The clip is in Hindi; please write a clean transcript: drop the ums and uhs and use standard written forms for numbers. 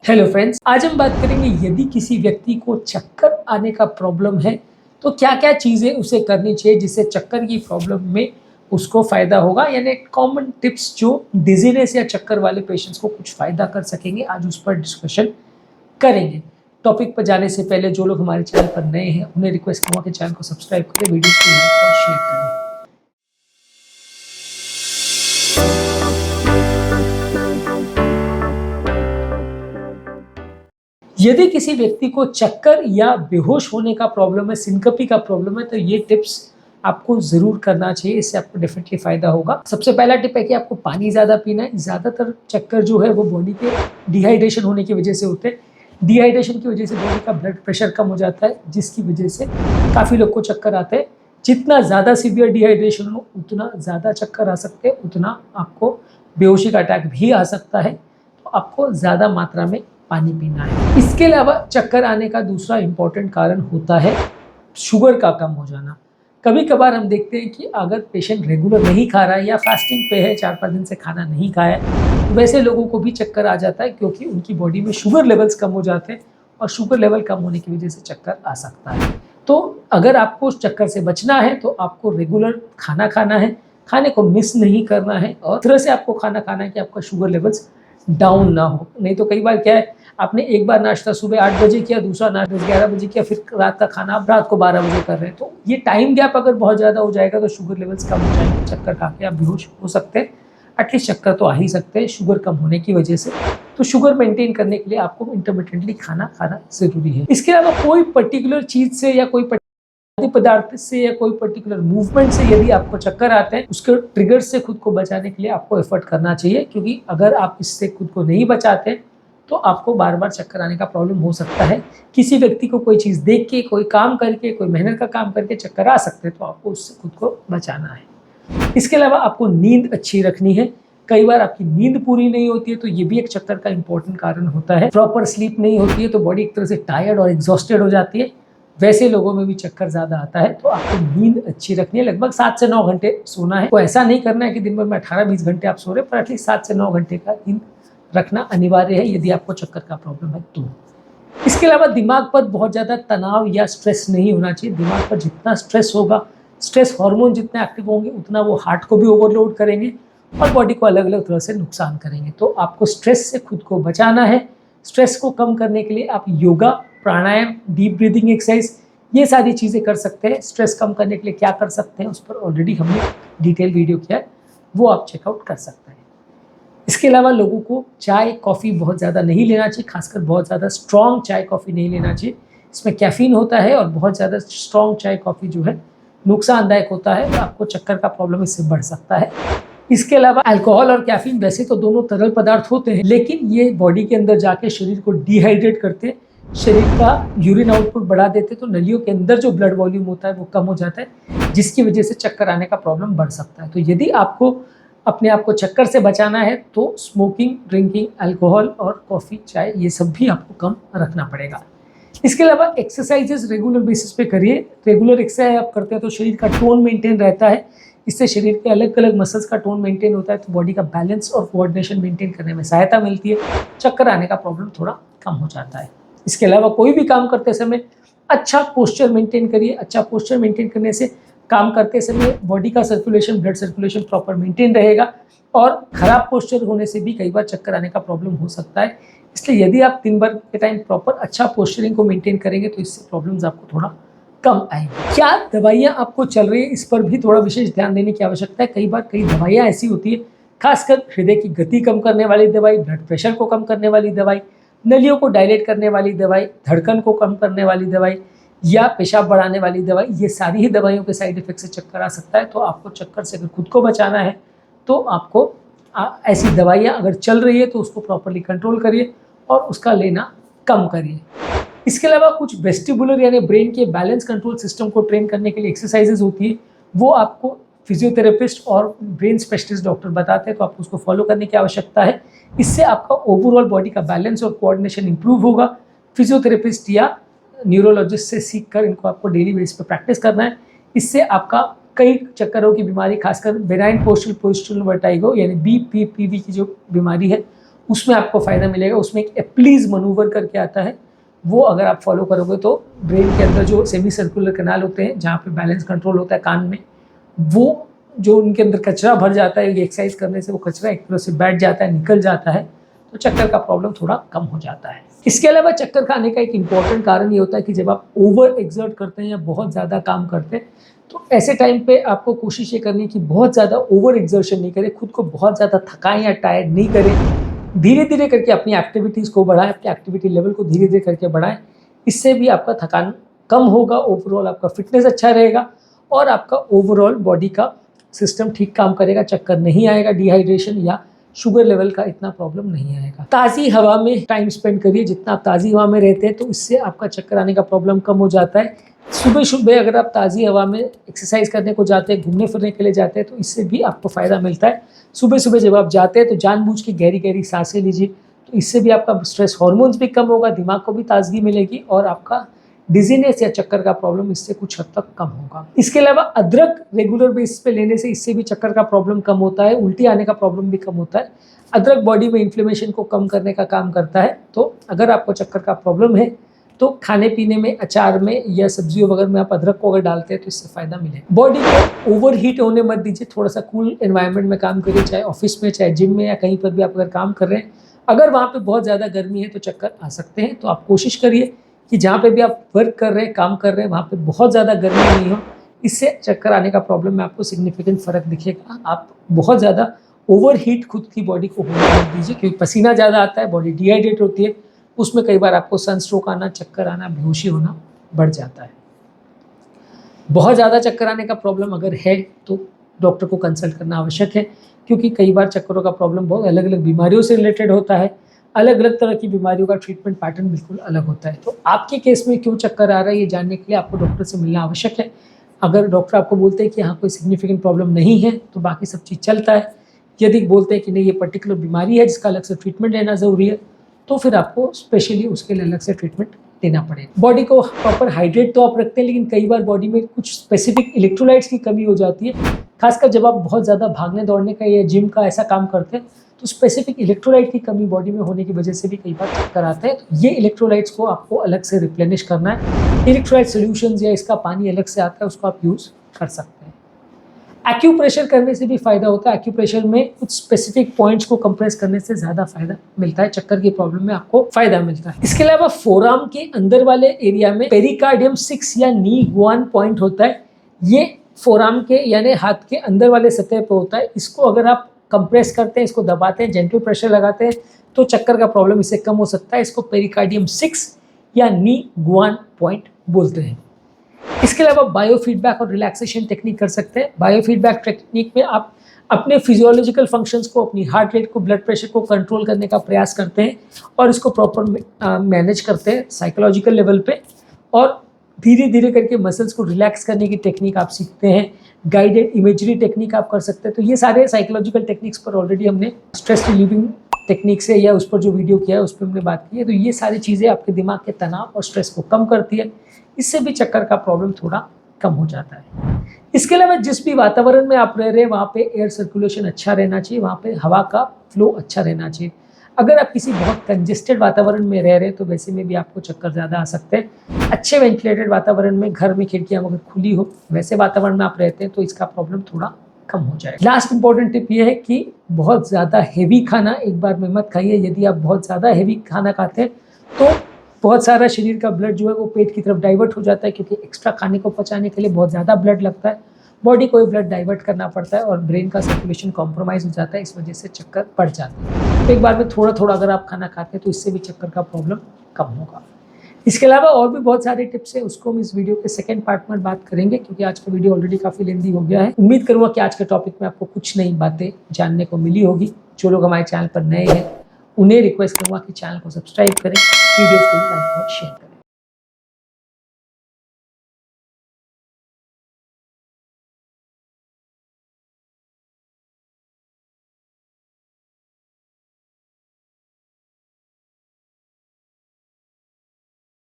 हेलो फ्रेंड्स, आज हम बात करेंगे यदि किसी व्यक्ति को चक्कर आने का प्रॉब्लम है तो क्या-क्या चीज़ें उसे करनी चाहिए जिससे चक्कर की प्रॉब्लम में उसको फ़ायदा होगा। यानी कॉमन टिप्स जो डिज़ीनेस या चक्कर वाले पेशेंट्स को कुछ फ़ायदा कर सकेंगे, आज उस पर डिस्कशन करेंगे। टॉपिक पर जाने से पहले जो लोग हमारे चैनल पर नए हैं उन्हें रिक्वेस्ट करूँगा कि चैनल को सब्सक्राइब करें, वीडियो को लाइक और शेयर करें। यदि किसी व्यक्ति को चक्कर या बेहोश होने का प्रॉब्लम है, सिनकपी का प्रॉब्लम है, तो ये टिप्स आपको ज़रूर करना चाहिए, इससे आपको डेफ़िनेटली फ़ायदा होगा। सबसे पहला टिप है कि आपको पानी ज़्यादा पीना है। ज़्यादातर चक्कर जो है वो बॉडी के डिहाइड्रेशन होने की वजह से होते हैं। डिहाइड्रेशन की वजह से बॉडी का ब्लड प्रेशर कम हो जाता है, जिसकी वजह से काफ़ी लोग को चक्कर आते हैं। जितना ज़्यादा सीवियर डिहाइड्रेशन हो, उतना ज़्यादा चक्कर आ सकते हैं, उतना आपको बेहोशी का अटैक भी आ सकता है। तो आपको ज़्यादा मात्रा में पानी पीना है। इसके अलावा चक्कर आने का दूसरा इम्पॉर्टेंट कारण होता है शुगर का कम हो जाना। कभी-कभार हम देखते हैं कि अगर पेशेंट रेगुलर नहीं खा रहा है या फास्टिंग पे है, 4-5 दिन से खाना नहीं खाया है, तो वैसे लोगों को भी चक्कर आ जाता है क्योंकि उनकी बॉडी में शुगर लेवल्स कम हो जाते हैं और शुगर लेवल कम होने की वजह से चक्कर आ सकता है। तो अगर आपको चक्कर से बचना है तो आपको रेगुलर खाना खाना है, खाने को मिस नहीं करना है और इस तरह से आपको खाना खाना है कि आपका शुगर लेवल्स डाउन ना हो। नहीं तो कई बार क्या है, आपने एक बार नाश्ता सुबह 8 बजे किया, दूसरा नाश्ता 11 बजे किया, फिर रात का खाना आप रात को 12 बजे कर रहे हैं। तो ये टाइम गैप अगर बहुत ज़्यादा हो जाएगा तो शुगर लेवल्स कम हो जाएंगे, चक्कर खा के आप बेहोश हो सकते हैं। एटलीस्ट चक्कर तो आ ही सकते हैं शुगर कम होने की वजह से। तो शुगर मेंटेन करने के लिए आपको इंटरमिटेंटली खाना खाना ज़रूरी है। इसके अलावा कोई पर्टिकुलर चीज़ से या कोई खाद्य पदार्थ से या कोई पर्टिकुलर मूवमेंट से यदि आपको चक्कर आते हैं, उसके ट्रिगर से खुद को बचाने के लिए आपको एफर्ट करना चाहिए, क्योंकि अगर आप इससे खुद को नहीं बचाते तो आपको बार-बार चक्कर आने का प्रॉब्लम हो सकता है। किसी व्यक्ति को कोई चीज़ देख के, कोई काम करके, कोई मेहनत का काम करके चक्कर आ सकते हैं, तो आपको उससे खुद को बचाना है। इसके अलावा आपको नींद अच्छी रखनी है। कई बार आपकी नींद पूरी नहीं होती है तो ये भी एक चक्कर का इम्पोर्टेंट कारण होता है। प्रॉपर स्लीप नहीं होती है तो बॉडी एक तरह से टायर्ड और एग्जॉस्टेड हो जाती है। वैसे लोगों में भी चक्कर ज़्यादा आता है, तो आपको नींद अच्छी रखनी है। लगभग 7 से 9 घंटे सोना है। तो ऐसा नहीं करना है कि दिन भर में 18-20 घंटे आप सो रहे हैं, पर एटलीस्ट 7 से 9 घंटे का नींद रखना अनिवार्य है यदि आपको चक्कर का प्रॉब्लम है तो। इसके अलावा दिमाग पर बहुत ज़्यादा तनाव या स्ट्रेस नहीं होना चाहिए। दिमाग पर जितना स्ट्रेस होगा, स्ट्रेस हार्मोन जितने एक्टिव होंगे, उतना वो हार्ट को भी ओवरलोड करेंगे और बॉडी को अलग-अलग तरह से नुकसान करेंगे। तो आपको स्ट्रेस से खुद को बचाना है। स्ट्रेस को कम करने के लिए आप योगा, प्राणायाम, डीप ब्रीदिंग एक्सरसाइज, ये सारी चीज़ें कर सकते हैं। स्ट्रेस कम करने के लिए क्या कर सकते हैं, उस पर ऑलरेडी हमने डिटेल वीडियो किया है, वो आप चेकआउट कर सकते हैं। इसके अलावा लोगों को चाय, कॉफ़ी बहुत ज़्यादा नहीं लेना चाहिए, खासकर बहुत ज़्यादा स्ट्रॉन्ग चाय, कॉफ़ी नहीं लेना चाहिए। इसमें कैफ़ीन होता है और बहुत ज़्यादा स्ट्रॉन्ग चाय, कॉफ़ी जो है नुकसानदायक होता है, तो आपको चक्कर का प्रॉब्लम इससे बढ़ सकता है। इसके अलावा अल्कोहल और कैफ़ीन वैसे तो दोनों तरल पदार्थ होते हैं, लेकिन ये बॉडी के अंदर जाके शरीर को डिहाइड्रेट करते हैं, शरीर का यूरिन आउटपुट बढ़ा देते हैं, तो नलियों के अंदर जो ब्लड वॉल्यूम होता है वो कम हो जाता है, जिसकी वजह से चक्कर आने का प्रॉब्लम बढ़ सकता है। तो यदि आपको अपने आप को चक्कर से बचाना है तो स्मोकिंग, ड्रिंकिंग, अल्कोहल और कॉफ़ी, चाय, ये सब भी आपको कम रखना पड़ेगा। इसके अलावा एक्सरसाइजेस रेगुलर बेसिस पे करिए। रेगुलर एक्सरसाइज आप करते हैं तो शरीर का टोन मेंटेन रहता है। इससे शरीर के अलग-अलग मसल्स का टोन मेंटेन होता है, तो बॉडी का बैलेंस और कोऑर्डिनेशन मेंटेन करने में सहायता मिलती है। चक्कर आने का प्रॉब्लम थोड़ा कम हो जाता है। इसके अलावा कोई भी काम करते समय अच्छा पोस्चर मेंटेन करिए। अच्छा पोस्चर मेंटेन करने से काम करते समय बॉडी का circulation, blood circulation proper maintain रहेगा और खराब पोस्चर होने से भी कई बार चक्कर आने का प्रॉब्लम हो सकता है। इसलिए यदि आप दिन भर के टाइम प्रॉपर अच्छा पोस्चरिंग को मेंटेन करेंगे तो इससे प्रॉब्लम्स आपको थोड़ा कम आएंगी। क्या दवाइयाँ आपको चल रही है, इस पर भी थोड़ा विशेष ध्यान देने की आवश्यकता है। कई बार कई दवाइयाँ ऐसी होती है, खासकर हृदय की गति कम करने वाली दवाई, ब्लड प्रेशर को कम करने वाली दवाई, नलियों को डायलेट करने वाली दवाई, धड़कन को कम करने वाली दवाई या पेशाब बढ़ाने वाली दवाई, ये सारी ही दवाइयों के साइड इफेक्ट से चक्कर आ सकता है। तो आपको चक्कर से अगर खुद को बचाना है तो आपको ऐसी दवाइयाँ अगर चल रही है तो उसको प्रॉपरली कंट्रोल करिए और उसका लेना कम करिए। इसके अलावा कुछ वेस्टिबुलर यानी ब्रेन के बैलेंस कंट्रोल सिस्टम को ट्रेन करने के लिए एक्सरसाइजेज होती है, वो आपको फिजियोथेरेपिस्ट और ब्रेन स्पेशलिस्ट डॉक्टर बताते हैं, तो आपको उसको फॉलो करने की आवश्यकता है। इससे आपका ओवरऑल बॉडी का बैलेंस और कोऑर्डिनेशन इंप्रूव होगा। फिजियोथेरेपिस्ट या न्यूरोलॉजिस्ट से सीख कर इनको आपको डेली बेस पर प्रैक्टिस करना है। इससे आपका कई चक्करों की बीमारी, खासकर बेनाइन पोस्टल वर्टाइगो यानी BPPV की जो बीमारी है, उसमें आपको फ़ायदा मिलेगा। उसमें एक एप्लीज मनूवर करके आता है, वो अगर आप फॉलो करोगे तो ब्रेन के अंदर जो सेमी सर्कुलर कैनाल होते हैं जहाँ पे बैलेंस कंट्रोल होता है कान में, वो जो उनके अंदर कचरा भर जाता है, ये एक्सरसाइज करने से वो कचरा एक तरह से बैठ जाता है, निकल जाता है, तो चक्कर का प्रॉब्लम थोड़ा कम हो जाता है। इसके अलावा चक्कर का आने का एक इम्पॉर्टेंट कारण ये होता है कि जब आप ओवर एक्सर्ट करते हैं या बहुत ज़्यादा काम करते हैं, तो ऐसे टाइम पे आपको कोशिश ये करनी कि बहुत ज़्यादा ओवर एक्सर्शन नहीं करें, खुद को बहुत ज़्यादा थकाएं या टायर्ड नहीं करें। धीरे धीरे करके अपनी एक्टिविटीज़ को बढ़ाएं, अपने एक्टिविटी लेवल को धीरे धीरे करके बढ़ाएं। इससे भी आपका थकान कम होगा, ओवरऑल आपका फिटनेस अच्छा रहेगा और आपका ओवरऑल बॉडी का सिस्टम ठीक काम करेगा, चक्कर नहीं आएगा, डिहाइड्रेशन या शुगर लेवल का इतना प्रॉब्लम नहीं आएगा। ताज़ी हवा में टाइम स्पेंड करिए, जितना आप ताज़ी हवा में रहते हैं तो इससे आपका चक्कर आने का प्रॉब्लम कम हो जाता है। सुबह सुबह अगर आप ताज़ी हवा में एक्सरसाइज करने को जाते हैं, घूमने फिरने के लिए जाते हैं, तो इससे भी आपको फ़ायदा मिलता है। सुबह सुबह जब आप जाते हैं तो जानबूझ के गहरी गहरी सांसें लीजिए, तो इससे भी आपका स्ट्रेस हार्मोन्स भी कम होगा, दिमाग को भी ताजगी मिलेगी और आपका डिजीनेस या चक्कर का प्रॉब्लम इससे कुछ हद तक कम होगा। इसके अलावा अदरक रेगुलर बेसिस पे लेने से इससे भी चक्कर का प्रॉब्लम कम होता है, उल्टी आने का प्रॉब्लम भी कम होता है। अदरक बॉडी में इन्फ्लेमेशन को कम करने का काम करता है। तो अगर आपको चक्कर का प्रॉब्लम है तो खाने पीने में, अचार में या सब्जियों वगैरह में आप अदरक को अगर डालते हैं तो इससे फ़ायदा मिलेगा। बॉडी को ओवर हीट होने मत दीजिए, थोड़ा सा कूल एनवायरनमेंट में काम करिए, चाहे ऑफिस में, चाहे जिम में या कहीं पर भी आप अगर काम कर रहे हैं। अगर वहाँ पे बहुत ज़्यादा गर्मी है तो चक्कर आ सकते हैं, तो आप कोशिश करिए कि जहाँ पे भी आप वर्क कर रहे हैं, काम कर रहे हैं, वहाँ पे बहुत ज़्यादा गर्मी नहीं हो। इससे चक्कर आने का प्रॉब्लम में आपको सिग्निफिकेंट फ़र्क दिखेगा। आप बहुत ज़्यादा ओवर हीट खुद की बॉडी को होने मत दीजिए, क्योंकि पसीना ज़्यादा आता है, बॉडी डिहाइड्रेट होती है, उसमें कई बार आपको सनस्ट्रोक आना, चक्कर आना, बेहोशी होना बढ़ जाता है। बहुत ज़्यादा चक्कर आने का प्रॉब्लम अगर है तो डॉक्टर को कंसल्ट करना आवश्यक है, क्योंकि कई बार चक्करों का प्रॉब्लम बहुत अलग अलग बीमारियों से रिलेटेड होता है। अलग अलग तरह की बीमारियों का ट्रीटमेंट पैटर्न बिल्कुल अलग होता है। तो आपके केस में क्यों चक्कर आ रहा है ये जानने के लिए आपको डॉक्टर से मिलना आवश्यक है। अगर डॉक्टर आपको बोलते हैं कि यहाँ कोई सिग्निफिकेंट प्रॉब्लम नहीं है तो बाकी सब चीज़ चलता है। यदि बोलते हैं कि नहीं, ये पर्टिकुलर बीमारी है जिसका अलग से ट्रीटमेंट लेना ज़रूरी है, तो फिर आपको स्पेशली उसके लिए अलग से ट्रीटमेंट देना पड़ेगा। बॉडी को प्रॉपर हाइड्रेट तो आप रखते हैं, लेकिन कई बार बॉडी में कुछ स्पेसिफिक इलेक्ट्रोलाइट्स की कमी हो जाती है। खासकर जब आप बहुत ज़्यादा भागने दौड़ने का या जिम का ऐसा काम करते हैं तो स्पेसिफिक इलेक्ट्रोलाइट की कमी बॉडी में होने की वजह से भी कई बार चक्कर आते हैं। तो ये इलेक्ट्रोलाइट्स को आपको अलग से रिप्लेनिश करना है। इलेक्ट्रोलाइट सॉल्यूशंस या इसका पानी अलग से आता है, उसको आप यूज़ कर सकते हैं। एक्यूप्रेशर करने से भी फ़ायदा होता है। एक्यूप्रेशर में कुछ स्पेसिफिक पॉइंट्स को कंप्रेस करने से ज़्यादा फायदा मिलता है, चक्कर की प्रॉब्लम में आपको फायदा मिलता है। इसके अलावा फोरआर्म के अंदर वाले एरिया में पेरिकार्डियम 6 या नी गुआन पॉइंट होता है। ये फोरआर्म के यानी हाथ के अंदर वाले सतह पर होता है। इसको अगर आप कंप्रेस करते हैं, इसको दबाते हैं, जेंटल प्रेशर लगाते हैं, तो चक्कर का प्रॉब्लम इससे कम हो सकता है। इसको पेरिकार्डियम 6 या नी गुआन पॉइंट बोलते हैं। इसके अलावा बायो फीडबैक और रिलैक्सेशन टेक्निक कर सकते हैं। बायो फीडबैक टेक्निक में आप अपने फिजियोलॉजिकल फंक्शंस को, अपनी हार्ट रेट को, ब्लड प्रेशर को कंट्रोल करने का प्रयास करते हैं और इसको प्रॉपर मैनेज करते हैं साइकोलॉजिकल लेवल पे, और धीरे धीरे करके मसल्स को रिलैक्स करने की टेक्निक आप सीखते हैं। गाइडेड इमेजरी टेक्निक आप कर सकते हैं। तो ये सारे साइकोलॉजिकल टेक्निक्स पर ऑलरेडी हमने स्ट्रेस रिलीविंग टेक्निक से या उस पर जो वीडियो किया है उस पर हमने बात की है। तो ये सारी चीज़ें आपके दिमाग के तनाव और स्ट्रेस को कम करती है। इससे भी चक्कर का प्रॉब्लम थोड़ा कम हो जाता है। इसके अलावा जिस भी वातावरण में आप रह रहे हैं वहाँ पे एयर सर्कुलेशन अच्छा रहना चाहिए, वहाँ पे हवा का फ्लो अच्छा रहना चाहिए। अगर आप किसी बहुत कंजेस्टेड वातावरण में रह रहे हैं तो वैसे में भी आपको चक्कर ज़्यादा आ सकते हैं। अच्छे वेंटिलेटेड वातावरण में, घर में खिड़कियाँ अगर खुली हो, वैसे वातावरण में आप रहते हैं तो इसका प्रॉब्लम थोड़ा कम हो जाएगा। लास्ट इंपॉर्टेंट टिप ये है कि बहुत ज़्यादा हेवी खाना एक बार में मत खाइए। यदि आप बहुत ज़्यादा हेवी खाना खाते हैं तो बहुत सारा शरीर का ब्लड जो है वो पेट की तरफ डाइवर्ट हो जाता है, क्योंकि एक्स्ट्रा खाने को पचाने के लिए बहुत ज़्यादा ब्लड लगता है। बॉडी को ब्लड डाइवर्ट करना पड़ता है और ब्रेन का सर्कुलेशन कॉम्प्रोमाइज़ हो जाता है। इस वजह से चक्कर बढ़ जाते हैं। एक बार में थोड़ा थोड़ा अगर आप खाना खाते हैं तो इससे भी चक्कर का प्रॉब्लम कम होगा। इसके अलावा और भी बहुत सारे टिप्स हैं, उसको हम इस वीडियो के सेकंड पार्ट में बात करेंगे, क्योंकि आज का वीडियो ऑलरेडी काफ़ी लेंदी हो गया है। उम्मीद करूँगा कि आज के टॉपिक में आपको कुछ नई बातें जानने को मिली होगी। जो लोग हमारे चैनल पर नए हैं उन्हें रिक्वेस्ट करूँगा कि चैनल को सब्सक्राइब करें, वीडियो को लाइक और शेयर करें।